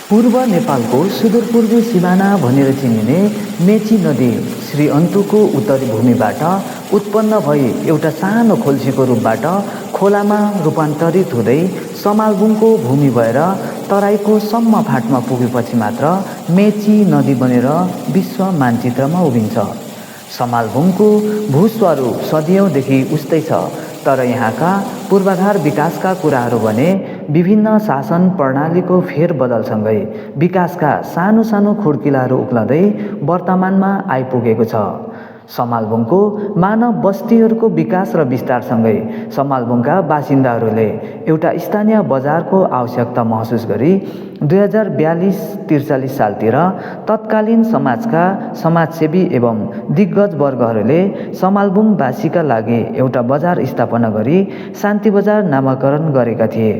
पूर्व नेपालको सुदूरपूर्वी सिमाना भनेर चिनिने मेची नदी श्री अन्तुको उत्तरी भूमिबाट उत्पन्न भई एउटा सानो खोल्सीको रूपबाट खोलामा रूपान्तरित हुँदै समालबुङको भूमि भएर तराईको सम्म फाटमा पुगेपछि मात्र मेची नदी बनेर विश्व मानचित्रमा उभिन्छ। समालबुङको भूस्वरूप सदियौँदेखि उस्तै छ, तर यहाँका पूर्वाधार विकासका कुराहरू भने विभिन्न शासन प्रणालीको फेरबदलसँगै विकासका सानो सानो खुड्किलाहरू उक्लँदै वर्तमानमा आइपुगेको छ। समालबुङको मानव बस्तीहरूको विकास र विस्तारसँगै समालबुङका बासिन्दाहरूले एउटा स्थानीय बजारको आवश्यकता महसुस गरी 2042-43 सालतिर तत्कालीन समाजका समाजसेवी एवं दिग्गज वर्गहरूले समालबुङवासीका लागि एउटा बजार स्थापना गरी शान्ति बजार नामाकरण गरेका थिए।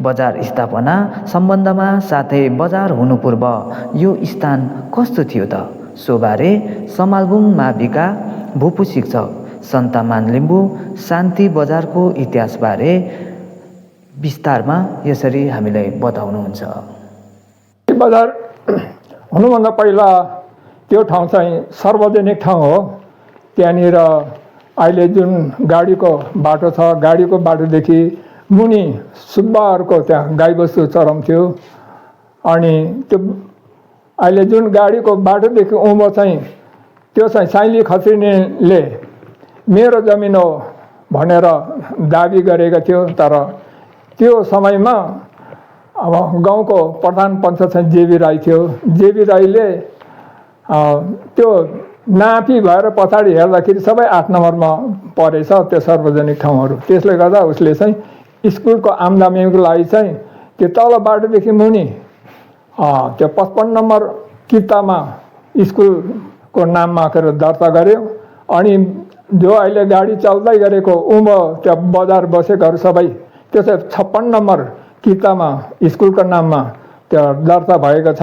बजार स्थापना सम्बन्धमा साथै बजार हुनु पूर्व यो स्थान कस्तो थियो त? सोबारे समालबुङ माविका भूपू शिक्षक सन्तामान लिम्बू शान्ति बजारको इतिहासबारे विस्तारमा यसरी हामीलाई बताउनुहुन्छ। बजार हुनुभन्दा पहिला त्यो ठाउँ चाहिँ सार्वजनिक ठाउँ हो। त्यहाँनिर अहिले जुन गाडीको बाटो छ, गाडीको बाटोदेखि मुनि सुब्बाहरूको त्यहाँ गाईबस्तु चराउँथ्यो। अनि त्यो अहिले जुन गाडीको बाटोदेखि उँभो चाहिँ त्यो चाहिँ साइली खत्रिनीले मेरो जमिन हो भनेर दाबी गरेको थियो। तर त्यो समयमा अब गाउँको प्रधान पञ्च चाहिँ जेबी राई थियो। जेबी राईले त्यो नापी भएर पछाडि हेर्दाखेरि सबै 8 नम्बरमा परेछ त्यो सार्वजनिक ठाउँहरू। त्यसले गर्दा उसले चाहिँ स्कुलको आमदामीको लागि चाहिँ त्यो तल बाटोदेखि मुनि त्यो 55 नम्बर कितामा स्कुलको नाम मागेर दर्ता गर्यो। अनि जो अहिले गाडी चल्दै गरेको उँभो त्यहाँ बजार बसेकोहरू सबै त्यो चाहिँ 56 नम्बर कितामा स्कुलको नाममा त्यो दर्ता भएको छ।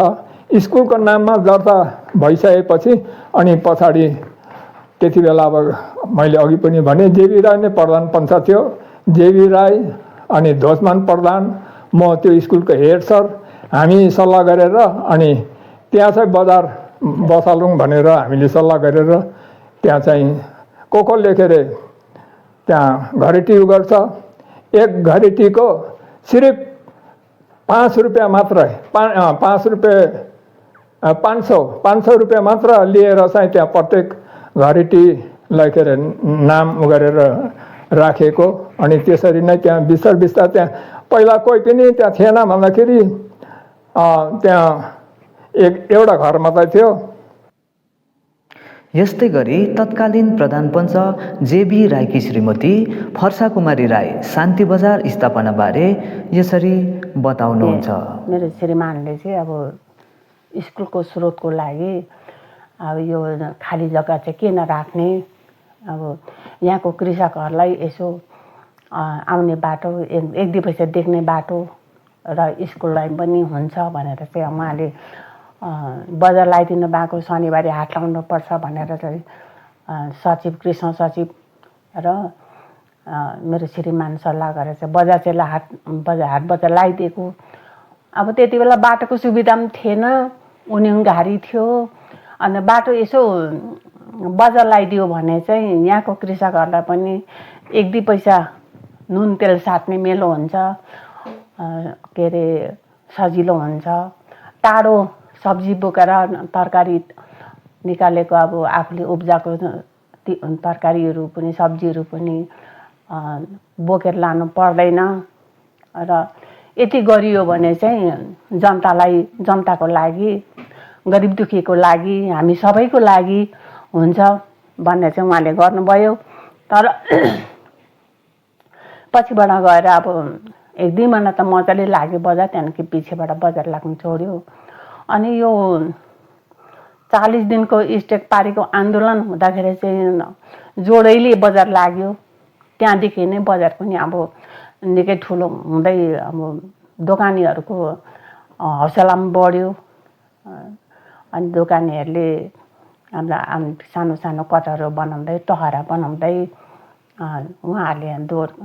स्कुलको नाममा दर्ता भइसकेपछि अनि पछाडि त्यति बेला अब मैले अघि पनि भने जेबी राई नै प्रधान पञ्च थियो। जेबी राई अनि ध्वजमान प्रधान, म त्यो स्कुलको हेड सर, हामी सल्लाह गरेर अनि त्यहाँ चाहिँ बजार बसालौँ भनेर हामीले सल्लाह गरेर त्यहाँ चाहिँ को लेखेर त्यहाँ घरेटी गर्छ। एक घरेटीको सिर्फ 5 रुपियाँ मात्र, 5 रुपियाँ 500 रुपियाँ मात्र लिएर चाहिँ त्यहाँ प्रत्येक घरेटीलाई के अरे नाम गरेर राखेको। अनि त्यसरी नै त्यहाँ बिस्तार बिस्तार त्यहाँ पहिला कोही पनि त्यहाँ थिएन भन्दाखेरि त्यहाँ एउटा घर मात्रै थियो। यस्तै गरी तत्कालीन प्रधान पञ्च जेबी राईकी श्रीमती फर्सा कुमारी राई शान्ति बजार स्थापनाबारे यसरी बताउनुहुन्छ। मेरो श्रीमानले चाहिँ अब स्कुलको स्रोतको लागि अब यो खाली जग्गा चाहिँ किन राख्ने, अब यहाँको कृषकहरूलाई यसो आउने बाटो, एक दुई पैसा देख्ने बाटो र स्कुललाई पनि हुन्छ भनेर चाहिँ उहाँले बजार लगाइदिनु भएको। शनिबार हाट लगाउनुपर्छ भनेर चाहिँ सचिव, कृष्ण सचिव र मेरो श्रीमान सल्लाह गरेर चाहिँ बजार चाहिँ हाट बजार लगाइदिएको। अब त्यति बेला बाटोको सुविधा पनि थिएन, उनी घारी थियो। अनि बाटो यसो बजार लगाइदियो भने चाहिँ यहाँको कृषकहरूलाई पनि एक दुई पैसा नुन तेल साट्ने मेलो हुन्छ, के अरे सजिलो हुन्छ। टाढो सब्जी बोकेर तरकारी निकालेको अब आफूले उब्जाएको तरकारीहरू पनि सब्जीहरू पनि बोकेर लानु पर्दैन। र यति गरियो भने चाहिँ जनताको लागि, गरिब दुखीको लागि, हामी सबैको लागि हुन्छ भन्ने चाहिँ उहाँले गर्नुभयो। तर पछिबाट गएर अब 1-2 महिना त मजाले लाग्यो बजार, त्यहाँदेखि पछिबाट बजार लाग्नु छोड्यो। अनि यो 40 दिनको स्टेक पारीको आन्दोलन हुँदाखेरि चाहिँ जोडैले बजार लाग्यो। त्यहाँदेखि नै बजार पनि अब निकै ठुलो हुँदै अब दोकानीहरूको हौसला पनि बढ्यो। अनि दोकानीहरूले हाम्रा सानो सानो कटरहरू बनाउँदै, टहरा बनाउँदै उहाँहरूले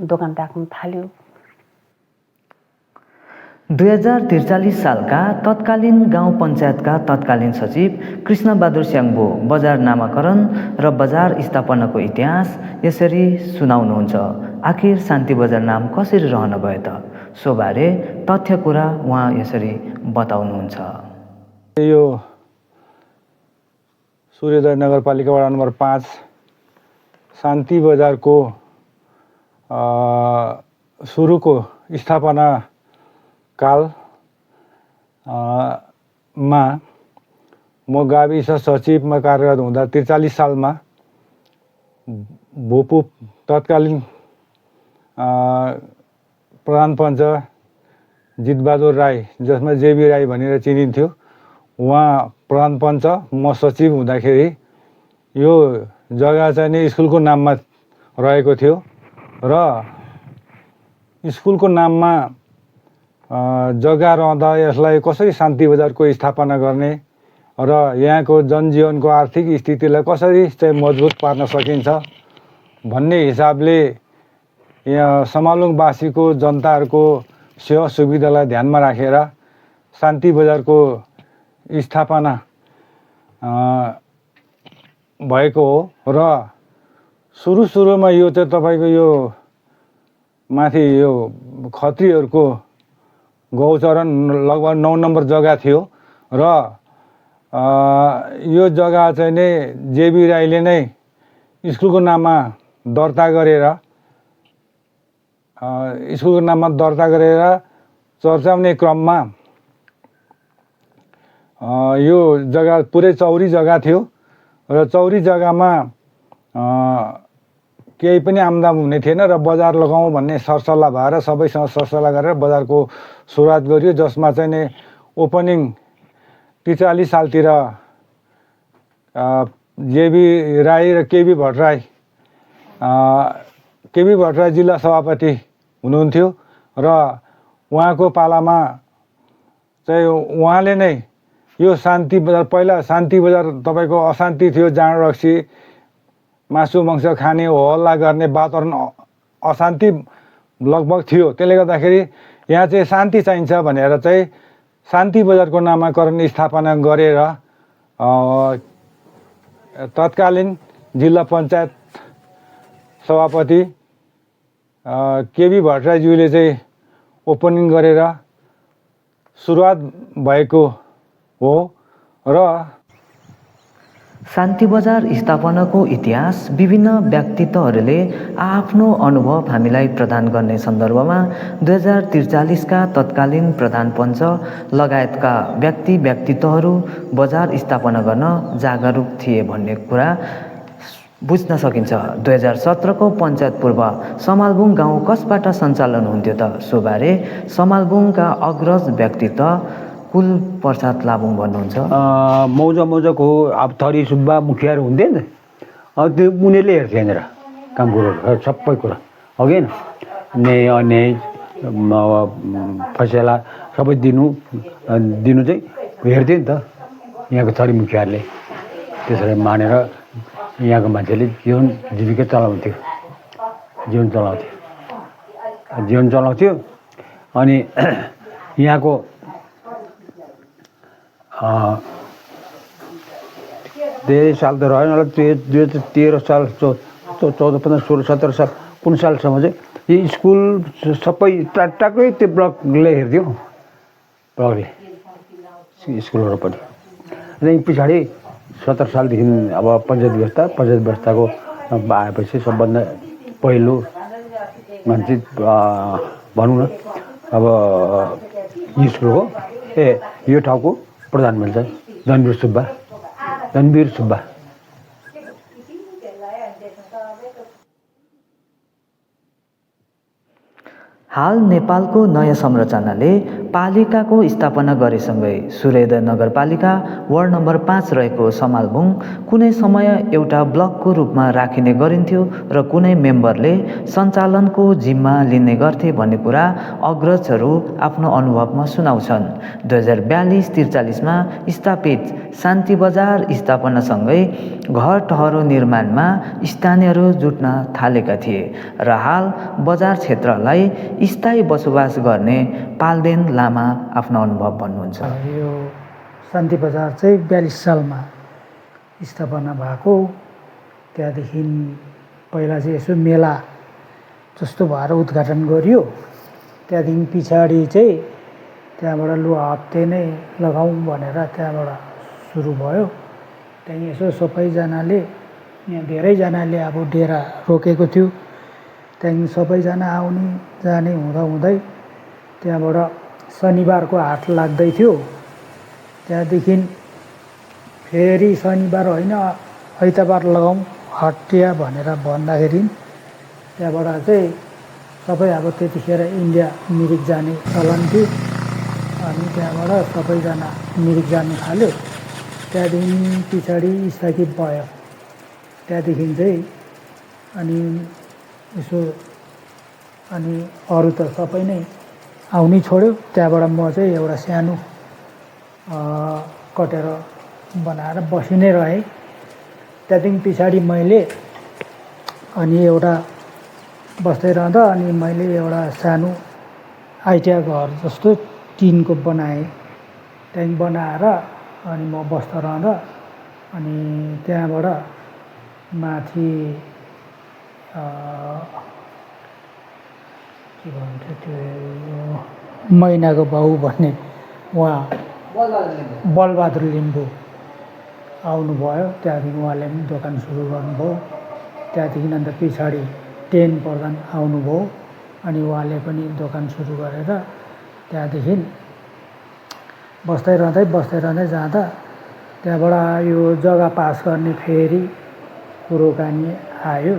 दोकान राख्नु थाल्यो। 2043 सालका तत्कालीन गाउँ पञ्चायतका तत्कालीन सचिव कृष्णबहादुर स्याङ्बो बजार नामाकरण र बजार स्थापनाको इतिहास यसरी सुनाउनुहुन्छ। आखिर शान्ति बजार नाम कसरी रहन गयो त? सोबारे तथ्य कुरा उहाँ यसरी बताउनुहुन्छ। यो सूर्योदय नगरपालिका वडा नम्बर 5 शान्ति बजारको सुरुको स्थापना काल मा म गाविस सचिवमा कार्यरत हुँदा 43 सालमा भोपु तत्कालीन प्रधान पञ्च जितबहादुर राई, जसमा जेबी राई भनेर चिनिन्थ्यो, उहाँ प्रधान पञ्च, म सचिव हुँदाखेरि यो जग्गा चाहिँ नि स्कुलको नाममा रहेको थियो र स्कुलको नाममा जग्गा रहँदा यसलाई कसरी शान्ति बजारको स्थापना गर्ने र यहाँको जनजीवनको आर्थिक स्थितिलाई कसरी चाहिँ मजबुत पार्न सकिन्छ भन्ने हिसाबले यहाँ समालुङवासीको जनताहरूको सेवा सुविधालाई ध्यानमा राखेर शान्ति बजारको स्थापना भएको हो। र सुरुमा यो चाहिँ तपाईँको यो माथि यो खत्रीहरूको गौचरण लगभग 9 नम्बर जग्गा थियो र यो जग्गा चाहिँ नै जेबी राईले नै स्कुलको नाममा दर्ता गरेर चर्चाउने क्रममा यो जग्गा पुरै चौरी जग्गा थियो र चौरी जग्गामा केही पनि आमदाम हुने थिएन र बजार लगाउँ भन्ने सरसल्लाह भएर सबैसँग सरसल्लाह गरेर बजारको सुरुवात गरियो, जसमा चाहिँ नि ओपनिङ 43 सालतिर जेबी राई र केबी भट्टराई जिल्ला सभापति हुनुहुन्थ्यो र उहाँको पालामा चाहिँ उहाँले नै यो शान्ति बजार, पहिला शान्ति बजार तपाईँको अशान्ति थियो, जाँड रक्सी मासु मांस खाने हो हल्ला गर्ने वातावरण अशान्ति लगभग थियो। त्यसले गर्दाखेरि यहाँ चाहिँ शान्ति चाहिन्छ भनेर चाहिँ शान्ति बजारको नामाकरण स्थापना गरेर तत्कालीन जिल्ला पञ्चायत सभापति केबी भट्टराईज्यूले चाहिँ ओपनिङ गरेर सुरुवात भएको हो र शान्ति बजार स्थापनाको इतिहास विभिन्न व्यक्तित्वहरूले आफ्नो अनुभव हामीलाई प्रदान गर्ने सन्दर्भमा 2043 का तत्कालीन प्रधान पञ्च लगायतका व्यक्तित्वहरू बजार स्थापना गर्न जागरुक थिए भन्ने कुरा बुझ्न सकिन्छ। 2017 को पञ्चायत पूर्व समालबुङ गाउँ कसबाट सञ्चालन हुन्थ्यो त? सोबारे समालबुङका अग्रज व्यक्तित्व कुल प्रसाद लाबुङ भन्नुहुन्छ। मौजाको अब थरी सुब्बा मुखियाहरू हुन्थे नि, अब त्यो उनीहरूले हेर्थे यहाँनिर काम कुरोहरू सबै कुरा अघि अन्याय फसेला सबै दिनु चाहिँ हेर्थे नि त यहाँको थरी मुखियाहरूले। त्यसरी मानेर यहाँको मान्छेले जीविका चलाउँथ्यो, जीवन चलाउँथ्यो। अनि यहाँको धेरै साल त रहेन होला, 2013 साल 14, 15, 16, 17 साल 19 सालसम्म चाहिँ यो स्कुल सबै टाक्कै त्यो ब्लकले हेर्थ्यो, ब्लकले स्कुलहरू पनि। अनि पछाडि 17 सालदेखि अब पञ्चायत व्यवस्थाको आएपछि सबभन्दा पहिलो मान्छे भनौँ न अब स्कुलको यो ठाउँको प्रधान भन्छ धनवीर सुब्बा। हाल नेपालको नयाँ संरचनाले पालिकाको स्थापना गरेसँगै सूर्योदय नगरपालिका वार्ड नम्बर 5 रहेको समालबुङ कुनै समय एउटा ब्लकको रूपमा राखिने गरिन्थ्यो र कुनै मेम्बरले सञ्चालनको जिम्मा लिने गर्थे भन्ने कुरा अग्रजहरू आफ्नो अनुभवमा सुनाउँछन्। 2042-43 मा स्थापित शान्ति बजार स्थापनासँगै घर ठहरो निर्माणमा स्थानीयहरू जुट्न थालेका थिए र हाल बजार क्षेत्रलाई स्थायी बसोबास गर्ने पाल्देन लामा आफ्नो अनुभव भन्नुहुन्छ। यो शान्ति बजार चाहिँ 42 सालमा स्थापना भएको। त्यहाँदेखि पहिला चाहिँ यसो मेला जस्तो भएर उद्घाटन गरियो। त्यहाँदेखि पछाडि चाहिँ त्यहाँबाट लु हप्ते नै लगाउँ भनेर त्यहाँबाट सुरु भयो। त्यहाँदेखि यसो सबैजनाले यहाँ धेरैजनाले अब डेरा रोकेको थियो। त्यहाँदेखि सबैजना आउने जाने हुँदै त्यहाँबाट शनिबारको हाट लाग्दै थियो। त्यहाँदेखि फेरि शनिबार होइन आइतबार लगाउँ हटिया भनेर भन्दाखेरि त्यहाँबाट चाहिँ सबै अब त्यतिखेर इन्डिया मिरिक जाने चलन थियो। अनि त्यहाँबाट सबैजना मिरिक जानु थाल्यो। त्यहाँदेखि पछाडि स्थगित भयो। त्यहाँदेखि चाहिँ अनि यसो अनि अरू त सबै नै आउनै छोड्यो। त्यहाँबाट म चाहिँ एउटा सानो कटेर बनाएर बसि नै रहेँ। त्यहाँदेखि पछाडि मैले अनि एउटा बस्दै रहँदा अनि मैले एउटा सानो आइटिया घर जस्तो टिनको बनाएँ। त्यहाँदेखि बनाएर अनि म बस्दा रहँदा अनि त्यहाँबाट माथि के भन्छ त्यो मैनाको बाउ भन्ने उहाँ बलबहादुर लिम्बू आउनुभयो। त्यहाँदेखि उहाँले पनि दोकान सुरु गर्नुभयो। त्यहाँदेखि अन्त पछाडि 10 प्रधान आउनुभयो। अनि उहाँले पनि दोकान सुरु गरेर त्यहाँदेखि बस्दै रहँदै जाँदा त्यहाँबाट यो जग्गा पास गर्ने फेरि कुरोकानी आयो।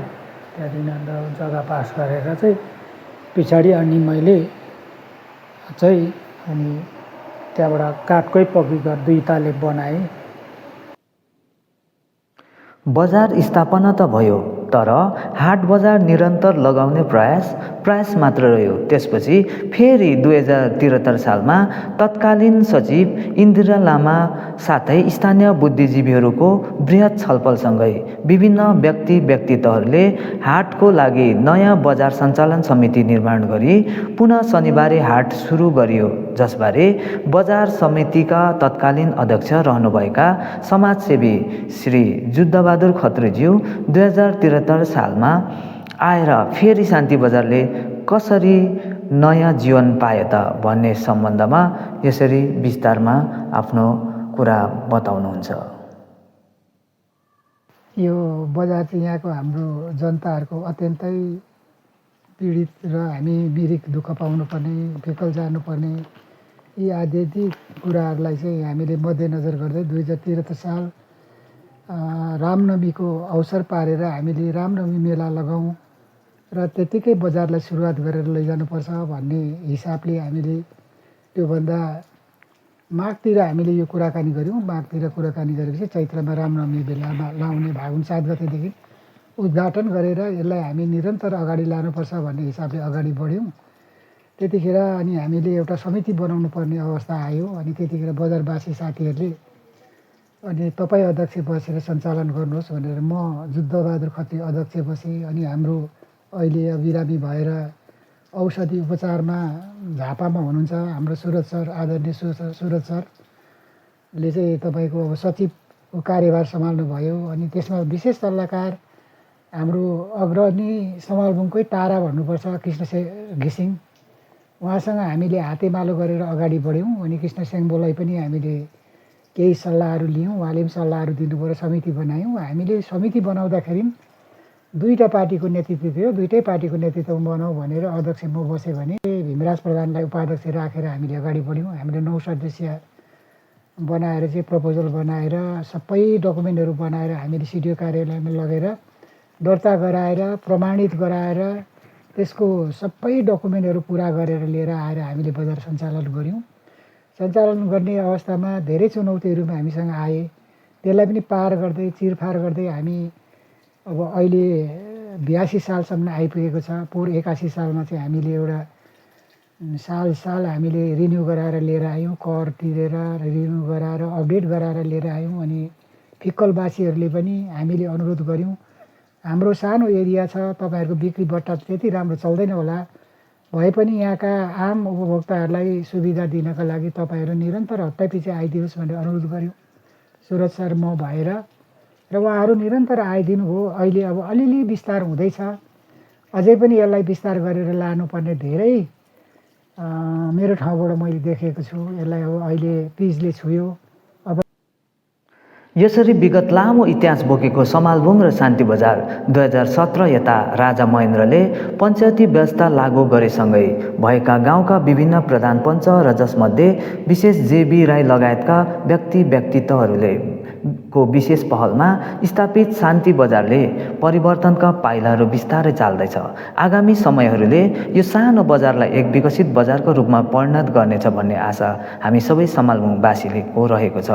त्यहाँदेखि अन्त जग्गा पास गरेर चाहिँ पछाडि अनि मैले चाहिँ अनि त्यहाँबाट काठकै पक्की घर 2 तले बनाएँ। बजार स्थापना त भयो, तर हाट बजार निरन्तर लगाउने प्रयास मात्र रह्यो। त्यसपछि फेरि 2073 सालमा तत्कालीन सचिव इन्दिरा लामा साथै स्थानीय बुद्धिजीवीहरूको बृहत छलफलसँगै विभिन्न व्यक्तित्वहरूले हाटको लागि नयाँ बजार सञ्चालन समिति निर्माण गरी पुनः शनिबारे हाट सुरु गरियो, जसबारे बजार समितिका तत्कालीन अध्यक्ष रहनुभएका समाजसेवी श्री जुद्धबहादुर खत्रीज्यू 2073 सालमा आएर फेरि शान्ति बजारले कसरी नयाँ जीवन पाए त भन्ने सम्बन्धमा यसरी विस्तारमा आफ्नो कुरा बताउनुहुन्छ। यो बजार चाहिँ यहाँको हाम्रो जनताहरूको अत्यन्तै पीडित र हामी मिरिक दुःख पाउनुपर्ने, फिकल जानुपर्ने यी आदि कुराहरूलाई चाहिँ हामीले मध्यनजर गर्दै 2073 साल रामनवमीको अवसर पारेर हामीले रामनवमी मेला लगाउँ र त्यतिकै बजारलाई सुरुवात गरेर लैजानुपर्छ भन्ने हिसाबले हामीले त्योभन्दा माघतिर हामीले यो कुराकानी गऱ्यौँ। माघतिर कुराकानी गरेपछि चैत्रमा रामनवमी बेलामा लाउने फागुन 7 गतेदेखि उद्घाटन गरेर यसलाई हामी निरन्तर अगाडि लानुपर्छ भन्ने हिसाबले अगाडि बढ्यौँ। त्यतिखेर अनि हामीले एउटा समिति बनाउनु पर्ने अवस्था आयो। अनि त्यतिखेर बजारवासी साथीहरूले अनि तपाईँ अध्यक्ष बसेर सञ्चालन गर्नुहोस् भनेर म जुद्धबहादुर खत्री अध्यक्ष बसेँ। अनि हाम्रो अहिले बिरामी भएर औषधि उपचारमा झापामा हुनुहुन्छ हाम्रो सुरज सर, आदरणीय सुरज सरले चाहिँ तपाईँको अब सचिवको कार्यभार सम्हाल्नु भयो। अनि त्यसमा विशेष सल्लाहकार हाम्रो अग्रणी समालबुङकै तारा भन्नुपर्छ कृष्ण घिसिङ, उहाँसँग हामीले हातेमालो गरेर अगाडि बढ्यौँ। अनि कृष्ण सेङ्बोलाई पनि हामीले केही सल्लाहहरू लियौँ, उहाँले पनि सल्लाहहरू दिनुभयो। समिति बनायौँ। हामीले समिति बनाउँदाखेरि 2टा पार्टीको नेतृत्व थियो। 2टै पार्टीको नेतृत्व बनाऊ भनेर अध्यक्ष म बसेँ भने भीमराज प्रधानलाई उपाध्यक्ष राखेर हामीले अगाडि बढ्यौँ। हामीले 9 सदस्यीय बनाएर चाहिँ प्रपोजल बनाएर सबै डकुमेन्टहरू बनाएर हामीले सिडिओ कार्यालयमा लगेर दर्ता गराएर प्रमाणित गराएर त्यसको सबै डकुमेन्टहरू पुरा गरेर लिएर आएर हामीले बजार सञ्चालन गऱ्यौँ। सञ्चालन गर्ने अवस्थामा धेरै चुनौतीहरू हामीसँग आए। त्यसलाई पनि पार गर्दै चिरफार गर्दै हामी अब अहिले 82 सालसम्म आइपुगेको छ। पोहोर 81 सालमा चाहिँ हामीले एउटा साल हामीले रिन्यू गराएर लिएर आयौँ। कर तिरेर रिन्यू गराएर अपडेट गराएर लिएर आयौँ। अनि फिक्कलवासीहरूले पनि हामीले अनुरोध गऱ्यौँ, हाम्रो सानो एरिया छ, तपाईँहरूको बिक्री बट्टा त्यति राम्रो चल्दैन होला, भए पनि यहाँका आम उपभोक्ताहरूलाई सुविधा दिनका लागि तपाईँहरू निरन्तर हप्तापछि आइदिनुहोस् भनेर अनुरोध गऱ्यौँ सुरज सर म भएर र उहाँहरू निरन्तर आइदिनु भयो। अहिले अब अलिअलि विस्तार हुँदैछ, अझै पनि यसलाई विस्तार गरेर लानुपर्ने धेरै मेरो ठाउँबाट मैले देखेको छु। यसलाई अब अहिले पिचले छुयो। यसरी विगत लामो इतिहास बोकेको समालबुङ र शान्ति बजार 2017 यता राजा महेन्द्रले पञ्चायती व्यवस्था लागू गरेसँगै भएका गाउँका विभिन्न प्रधान पञ्च र जसमध्ये विशेष जेबी राई लगायतका व्यक्तित्वहरूले को विशेष पहलमा स्थापित शान्ति बजारले परिवर्तनका पाइलाहरू बिस्तारै चाल्दैछ। आगामी समयहरूले यो सानो बजारलाई एक विकसित बजारको रूपमा परिणत गर्नेछ भन्ने आशा हामी सबै समालबुङवासीले रहेको छ।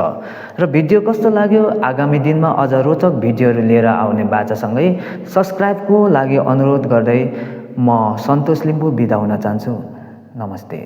र भिडियो कस्तो लाग्यो? आगामी दिनमा अझ रोचक भिडियोहरू लिएर आउने बाचासँगै सब्सक्राइबको लागि अनुरोध गर्दै म सन्तोष लिम्बू बिदा हुन चाहन्छु। नमस्ते।